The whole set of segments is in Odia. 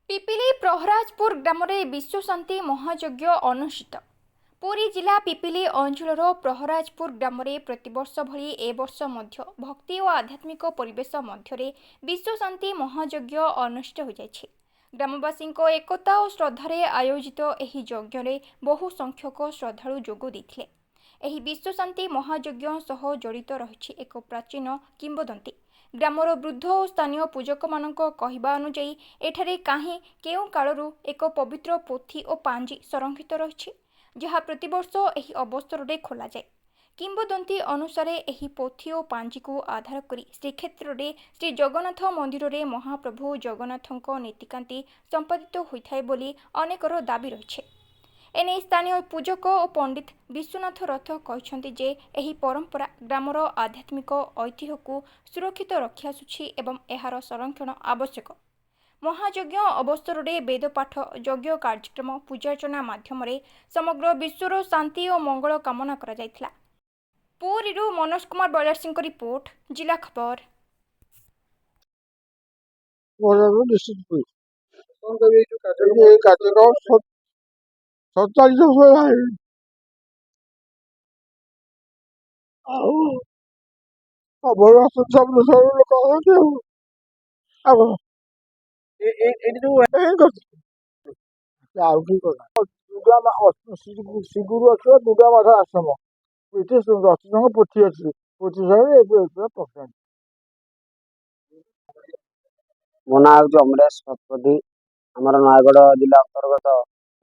ପିପିଲି ପ୍ରହରାଜପୁର ଗ୍ରାମରେ ବିଶ୍ୱଶାନ୍ତି ମହାଯଜ୍ଞ ଅନୁଷ୍ଠିତ। ପୁରୀ ଜିଲ୍ଲା ପିପିଲି ଅଞ୍ଚଳର ପ୍ରହରାଜପୁର ଗ୍ରାମରେ ପ୍ରତିବର୍ଷ ଭଳି ଏ ବର୍ଷ ମଧ୍ୟ ଭକ୍ତି ଓ ଆଧ୍ୟାତ୍ମିକ ପରିବେଶ ମଧ୍ୟରେ ବିଶ୍ୱଶାନ୍ତି ମହାଯଜ୍ଞ ଅନୁଷ୍ଠିତ ହୋଇଯାଇଛି। ଗ୍ରାମବାସୀଙ୍କ ଏକତା ଓ ଶ୍ରଦ୍ଧାରେ ଆୟୋଜିତ ଏହି ଯଜ୍ଞରେ ବହୁ ସଂଖ୍ୟକ ଶ୍ରଦ୍ଧାଳୁ ଯୋଗ ଦେଇଥିଲେ। ଏହି ବିଶ୍ୱଶାନ୍ତି ମହାଯଜ୍ଞ ସହ ଜଡ଼ିତ ରହିଛି ଏକ ପ୍ରାଚୀନ କିମ୍ବଦନ୍ତୀ। ଗ୍ରାମର ବୃଦ୍ଧ ଓ ସ୍ଥାନୀୟ ପୂଜକମାନଙ୍କ କହିବା ଅନୁଯାୟୀ ଏଠାରେ କେଉଁ କାଳରୁ ଏକ ପବିତ୍ର ପୋଥି ଓ ପାଞ୍ଜି ସଂରକ୍ଷିତ ରହିଛି, ଯାହା ପ୍ରତିବର୍ଷ ଏହି ଅବସରରେ ଖୋଲାଯାଏ। କିମ୍ବଦନ୍ତୀ ଅନୁସାରେ ଏହି ପୋଥି ଓ ପାଞ୍ଜିକୁ ଆଧାର କରି ଶ୍ରୀକ୍ଷେତ୍ରରେ ଶ୍ରୀ ଜଗନ୍ନାଥ ମନ୍ଦିରରେ ମହାପ୍ରଭୁ ଜଗନ୍ନାଥଙ୍କ ନୀତିକାନ୍ତି ସମ୍ପାଦିତ ହୋଇଥାଏ ବୋଲି ଅନେକର ଦାବି ରହିଛି। ଏନେଇ ସ୍ଥାନୀୟ ପୂଜକ ଓ ପଣ୍ଡିତ ବିଶ୍ୱନାଥ ରଥ କହିଛନ୍ତି ଯେ ଏହି ପରମ୍ପରା ଗ୍ରାମର ଆଧ୍ୟାତ୍ମିକ ଐତିହ୍ୟକୁ ସୁରକ୍ଷିତ ରଖିଆସୁଛି ଏବଂ ଏହାର ସଂରକ୍ଷଣ ଆବଶ୍ୟକ। ମହାଯଜ୍ଞ ଅବସରରେ ବେଦପାଠ, ଯଜ୍ଞ କାର୍ଯ୍ୟକ୍ରମ, ପୂଜାର୍ଚ୍ଚନା ମାଧ୍ୟମରେ ସମଗ୍ର ବିଶ୍ୱର ଶାନ୍ତି ଓ ମଙ୍ଗଳ କାମନା କରାଯାଇଥିଲା। ପୁରୀରୁ ମନୋଜ କୁମାର ବଳିଆରସିଂଙ୍କ ରିପୋର୍ଟ, ଜିଲ୍ଲା ଖବର। ଶିଗୁରୁ ଅଛି ଦୁର୍ଗା ମାଧ ଆଶ୍ରମ ଏଠି ରଚିତଙ୍କ ପୋଥି ଅଛି। ପୋଥି ପକାନ୍ତି। ମୋ ନାଁ ହେଉଛି ଅମରେଶ ଶତପଥୀ। ଆମର ନୟାଗଡ଼ ଜିଲ୍ଲା ଅନ୍ତର୍ଗତ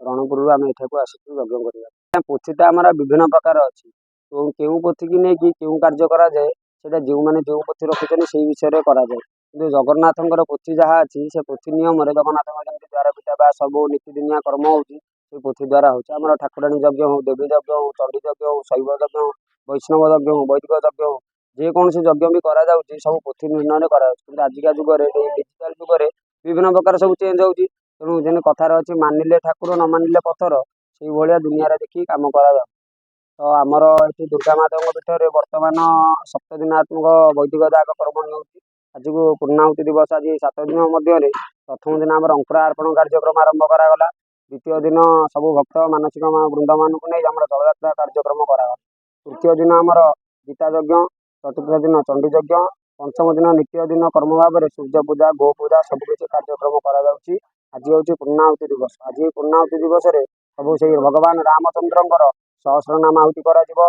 ରଣପୁରରୁ ଆମେ ଏଠାକୁ ଆସିଛୁ ଯଜ୍ଞ କରିବା। ପୋଥିଟା ଆମର ବିଭିନ୍ନ ପ୍ରକାର ଅଛି। କେଉଁ ପୋଥିକି ନେଇକି କେଉଁ କାର୍ଯ୍ୟ କରାଯାଏ ସେଇଟା ଯେଉଁମାନେ ଯେଉଁ ପୋଥି ରଖିଛନ୍ତି ସେଇ ବିଷୟରେ କରାଯାଏ। କିନ୍ତୁ ଜଗନ୍ନାଥଙ୍କର ପୋଥି ଯାହା ଅଛି ସେ ପୋଥି ନିୟମରେ ଜଗନ୍ନାଥଙ୍କ ଯେମିତି ଦ୍ୱାର ପିଠା ବା ସବୁ ନୀତିଦିନିଆ କର୍ମ ହେଉଛି ସେ ପୋଥି ଦ୍ୱାରା ହେଉଛି। ଆମର ଠାକୁରାଣୀ ଯଜ୍ଞ ହଉ, ଦେବୀ ଯଜ୍ଞ ହଉ, ଚଣ୍ଡୀ ଯଜ୍ଞ ହଉ, ଶୈବ ଯଜ୍ଞ ହଉ, ବୈଷ୍ଣବ ଯଜ୍ଞ ହଉ, ବୈଦିକ ଯଜ୍ଞ ହଉ, ଯେକୌଣସି ଯଜ୍ଞ ବି କରାଯାଉଛି ସବୁ ପୋଥି ନିର୍ଣ୍ଣୟରେ କରାଯାଉଛି। କିନ୍ତୁ ଆଜିକା ଯୁଗରେ ଡିଜିଟାଲ ଯୁଗରେ ବିଭିନ୍ନ ପ୍ରକାର ସବୁ ଚେଞ୍ଜ ହେଉଛି। ତେଣୁ ଯେମିତି କଥାରେ ଅଛି ମାନିଲେ ଠାକୁର ନ ମାନିଲେ ପଥର, ସେଇଭଳିଆ ଦୁନିଆରେ ଦେଖିକି କାମ କରାଯାଉଛି। ତ ଆମର ଏଠି ଦୁର୍ଗା ମାଧବଙ୍କ ପୀଠରେ ବର୍ତ୍ତମାନ ସପ୍ତଦିନାତ୍ମକ ବୈଦିକ ଯାଗ କର୍ମ ହେଉଛି। ଆଜିକୁ ପୂର୍ଣ୍ଣାହୁତି ଦିବସ, ଆଜି 7 ଦିନ ମଧ୍ୟରେ ପ୍ରଥମ ଦିନ ଆମର ଅଙ୍କୁରାର୍ପଣ କାର୍ଯ୍ୟକ୍ରମ ଆରମ୍ଭ କରାଗଲା। ଦ୍ୱିତୀୟ ଦିନ ସବୁ ଭକ୍ତ ମାନସିକ ବୃନ୍ଦମାନଙ୍କୁ ନେଇ ଆମର ଦଳଯାତ୍ରା କାର୍ଯ୍ୟକ୍ରମ କରାଗଲା। ତୃତୀୟ ଦିନ ଆମର ଗୀତା ଯଜ୍ଞ, ଚତୁର୍ଥ ଦିନ ଚଣ୍ଡୀ ଯଜ୍ଞ, ପଞ୍ଚମ ଦିନ ନିତ୍ୟ ଦିନ କର୍ମ ଭାବରେ ସୂର୍ଯ୍ୟ ପୂଜା, ଗୋ ପୂଜା ସବୁକିଛି କାର୍ଯ୍ୟକ୍ରମ କରାଯାଉଛି। ଆଜି ହେଉଛି ପୂର୍ଣ୍ଣାହୁତି ଦିବସ। ଆଜି ପୂର୍ଣ୍ଣାହୁତି ଦିବସରେ ସବୁ ସେଇ ଭଗବାନ ରାମଚନ୍ଦ୍ରଙ୍କର ସହସ୍ରନାମ ଆହୁତି କରାଯିବ,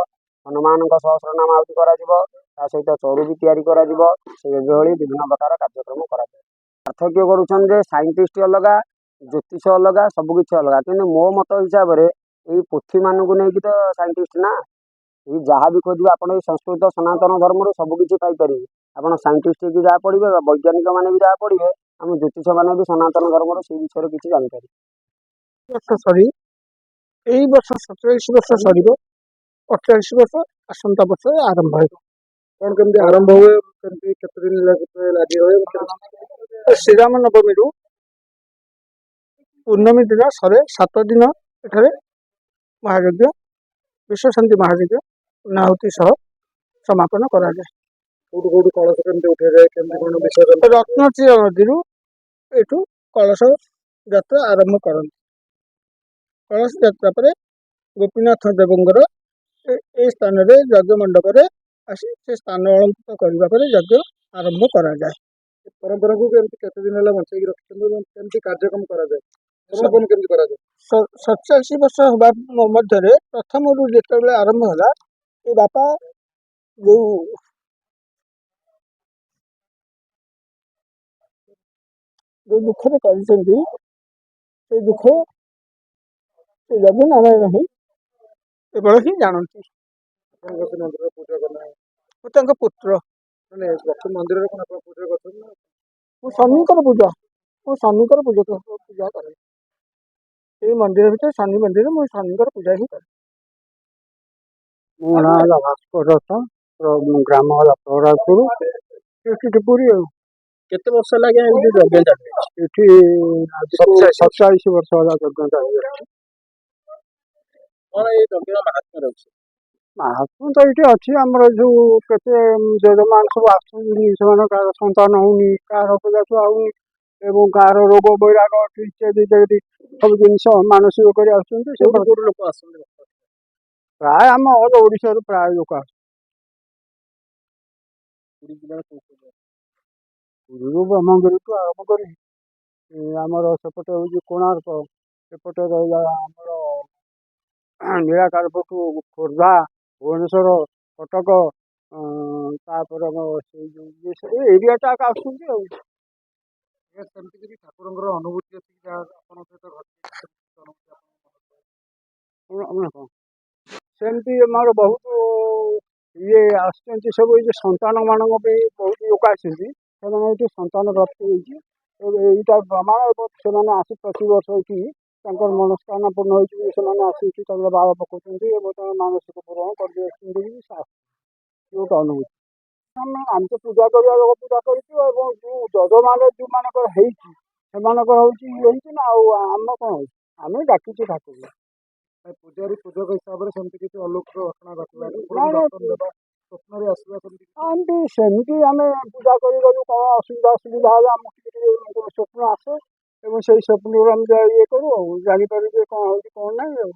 ହନୁମାନଙ୍କ ସହସ୍ରନାମ ଆହୁତି କରାଯିବ, ତା ସହିତ ଚରୁ ବି ତିଆରି କରାଯିବ। ସେଇଭଳି ବିଭିନ୍ନ ପ୍ରକାର କାର୍ଯ୍ୟକ୍ରମ କରାଯାଏ। ପାର୍ଥକ୍ୟ କରୁଛନ୍ତି ଯେ ସାଇଣ୍ଟିଷ୍ଟ ଅଲଗା, ଜ୍ୟୋତିଷ ଅଲଗା, ସବୁକିଛି ଅଲଗା। କିନ୍ତୁ ମୋ ମତ ହିସାବରେ ଏଇ ପୋଥିମାନଙ୍କୁ ନେଇକି ତ ସାଇଣ୍ଟିଷ୍ଟ ନା, ଏଇ ଯାହା ବି ଖୋଜିବେ ଆପଣ ଏଇ ସଂସ୍କୃତ ସନାତନ ଧର୍ମରୁ ସବୁକିଛି ପାଇପାରିବେ। ଆପଣ ସାଇଣ୍ଟିଷ୍ଟ କି ଯାହା ପଢ଼ିବେ ବା ବୈଜ୍ଞାନିକ ମାନେ ବି ଯାହା ପଢ଼ିବେ, ଆମ ଜ୍ୟୋତିଷ ମାନେ ବି ସନାତନ ଧର୍ମରୁ ସେଇ ବିଷୟରେ କିଛି ଜାଣିପାରିବେ। ଏଇ ବର୍ଷ 47 ବର୍ଷ ସରିବ, 48 ବର୍ଷ ଆସନ୍ତା ବର୍ଷ ଆରମ୍ଭ ହେବ। କଣ କେମିତି ଆରମ୍ଭ ହୁଏ, କେମିତି କେତେ ଦିନ ଲାଗି ରହେ? ଶ୍ରୀରାମ ନବମୀରୁ ପୂର୍ଣ୍ଣମୀ ଦିନ ସରେ 7 ଦିନ ଏଠାରେ ମହାଯଜ୍ଞ, ବିଶ୍ୱଶାନ୍ତି ମହାଯଜ୍ଞ ପୂର୍ଣ୍ଣାହୁତି ସହ ସମାପନ କରାଯାଏ। କୋଉଠୁ କୋଉଠୁ କଳସ କେମିତି ଉଠାଯାଏ, କେମିତି କଣ ବିସର୍ଜନ? ରତ୍ନଚୀର ନଦୀରୁ ଏଠୁ କଳସ ଯାତ୍ରା ଆରମ୍ଭ କରନ୍ତି। କଳସ ଯାତ୍ରା ପରେ ଗୋପୀନାଥ ଦେବଙ୍କର এই ସ୍ଥାନରେ ଯଜ୍ଞ ମଣ୍ଡପରେ ଆସି ସେ ସ୍ଥାନ ଅଳଙ୍କୃତ କରିବା ପରେ ଯଜ୍ଞ ଆରମ୍ଭ କରାଯାଏ। ପରମ୍ପରାକୁ କେତେ ଦିନ ହେଲା ବଞ୍ଚେଇକି ରଖିଛନ୍ତି ଏବଂ କେମିତି କାର୍ଯ୍ୟକ୍ରମ କରାଯାଏ, ସମାପନ କେମିତି କରାଯାଏ? 47 ବର୍ଷ ହେବା ମଧ୍ୟରେ ପ୍ରଥମରୁ ଯେତେବେଳେ ଆରମ୍ଭ ହେଲା, ଏ ବାପା ଯୋଉ ଦୁଃଖରେ କରିଛନ୍ତି ସେଇ ଦୁଃଖ ସେ ଯଜ୍ଞ ନାରାୟଣ ହିଁ କେବଳ ହିଁ ଜାଣନ୍ତି। ମୁଁ ତାଙ୍କ ପୁତ୍ର। ମନ୍ଦିରରେ କଣ ଆପଣ ପୂଜା କରୁଛନ୍ତି? ମୁଁ ଶନିଙ୍କର ପୂଜା କରେ। ଏଇ ମନ୍ଦିର ଭିତରେ ଶନି ମନ୍ଦିରରେ ମୁଁ ଶନିଙ୍କର ପୂଜା ହିଁ କରେ। ମୋ ନାଁ ହେଲା ଭାସ୍କର ରଥ, ଗ୍ରାମ ହେଲା ପ୍ରହରାଜପୁର, ଏଠି ପୁରୀ। ଆଉ କେତେ ବର୍ଷ ଲାଗେ ଏମିତି ଯଜ୍ଞ ଚାଲିଛି? ଏଠି 47 ବର୍ଷ ହେଲା ଯଜ୍ଞ ଚାଲିଛି। କଣ ଏଇ ଯଜ୍ଞର ମାହାତ୍ମ୍ୟ ରହିଛି? ମାହାତ୍ମ୍ୟ ତ ଏଇଠି ଅଛି। ଆମର ଯୋଉ କେତେ ଯୋଉମାନେ ସବୁ ଆସୁଛନ୍ତି, ସେମାନେ କାହାର ସନ୍ତାନ ହଉନି, କାହାର ପିଲା ଛୁଆ ହଉନି, ଏବଂ କାହାର ରୋଗ ବୈରାଗ ଇତ୍ୟାଦି ଇତ୍ୟାଦି ସବୁ ଜିନିଷ ମାନସିକ କରି ଆସୁଛନ୍ତି। ସେ ଲୋକ ଆସନ୍ତି ପ୍ରାୟ ଆମ ଅଲ ଓଡ଼ିଶାରୁ ପ୍ରାୟ ଲୋକ ଆସୁଛନ୍ତି। ପୁରୀ ଜିଲ୍ଲାର କୋଉ କୋଉ ଜାଗା? ପୁରୀରୁ ବ୍ରହ୍ମଗିରିଠୁ ଆରମ୍ଭ କରି ଆମର ସେପଟେ ହେଉଛି କୋଣାର୍କ, ସେପଟେ ରହିଲା ଆମର ନୀଳାକାରପଟୁ ଖୋର୍ଦ୍ଧା, ଭୁବନେଶ୍ୱର, କଟକ, ତାପରେ ଆମର ସେଇ ଯେଉଁ ସବୁ ଏରିଆଟା ଆସୁଛନ୍ତି ଆଉ। ସେମିତି କିଛି ଠାକୁରଙ୍କର ଅନୁଭୂତି ଅଛି ଯାହା ଆପଣଙ୍କ ସହିତ ଘଟିଛି? ଆପଣ କ'ଣ ସେମିତି ଆମର ବହୁତ ଇଏ ଆସୁଛନ୍ତି ସବୁ। ଏଇ ଯେଉଁ ସନ୍ତାନମାନଙ୍କ ପାଇଁ ବହୁତ ଲୋକ ଆସିଛନ୍ତି, ସେମାନେ ଏଇଠି ସନ୍ତାନ ପ୍ରାପ୍ତି ହେଇଛି। ଏଇଟା ପ୍ରମାଣ। ଏବଂ ସେମାନେ ଆସି ପ୍ରତିବର୍ଷ ଏଇଠି ତାଙ୍କର ମନସ୍କାମନା ପୂର୍ଣ୍ଣ ହେଇଛି ବୋଲି ସେମାନେ ଆସିକି ତାଙ୍କର ବାଳ ପକାଉଛନ୍ତି ଏବଂ ତାଙ୍କର ମାନସିକ ପୂରଣ କରି ଆସୁଛନ୍ତି ବୋଲି ଗୋଟେ ଅନୁଭୂତି। ଆମେ ତ ପୂଜା କରିବା ଲୋକ ପୂଜା କରିଛୁ, ଏବଂ ଯେଉଁ ଯଜମାନ ଯେଉଁମାନଙ୍କର ହେଇଛି ସେମାନଙ୍କର ହେଉଛି ଇଏ ହେଇଛି ନା, ଆଉ ଆମ କ'ଣ ହେଉଛି, ଆମେ ଡାକିଛୁ ଠାକୁର। ପୂଜାରୀ ପୂଜକ ହିସାବରେ ସେମିତି କିଛି ଅଲୌକିକ ଘଟଣା ଘଟିଲା କି ନାଇଁ, ଦର୍ଶନ ଦେବା ସ୍ୱପ୍ନରେ ଆସିବା ସେମିତି କିଛି? ସେମିତି ଆମେ ପୂଜା କରିଗଲୁ, କ'ଣ ଅସୁବିଧା ହେଲେ ଆମକୁ ଟିକେ ସ୍ୱପ୍ନ ଆସେ ଏବଂ ସେଇ ସ୍ୱପ୍ନରୁ ଆମେ ଇଏ କରୁ ଆଉ ଜାଣିପାରୁ ଯେ କ'ଣ ହେଉଛି କ'ଣ ନାହିଁ ଆଉ।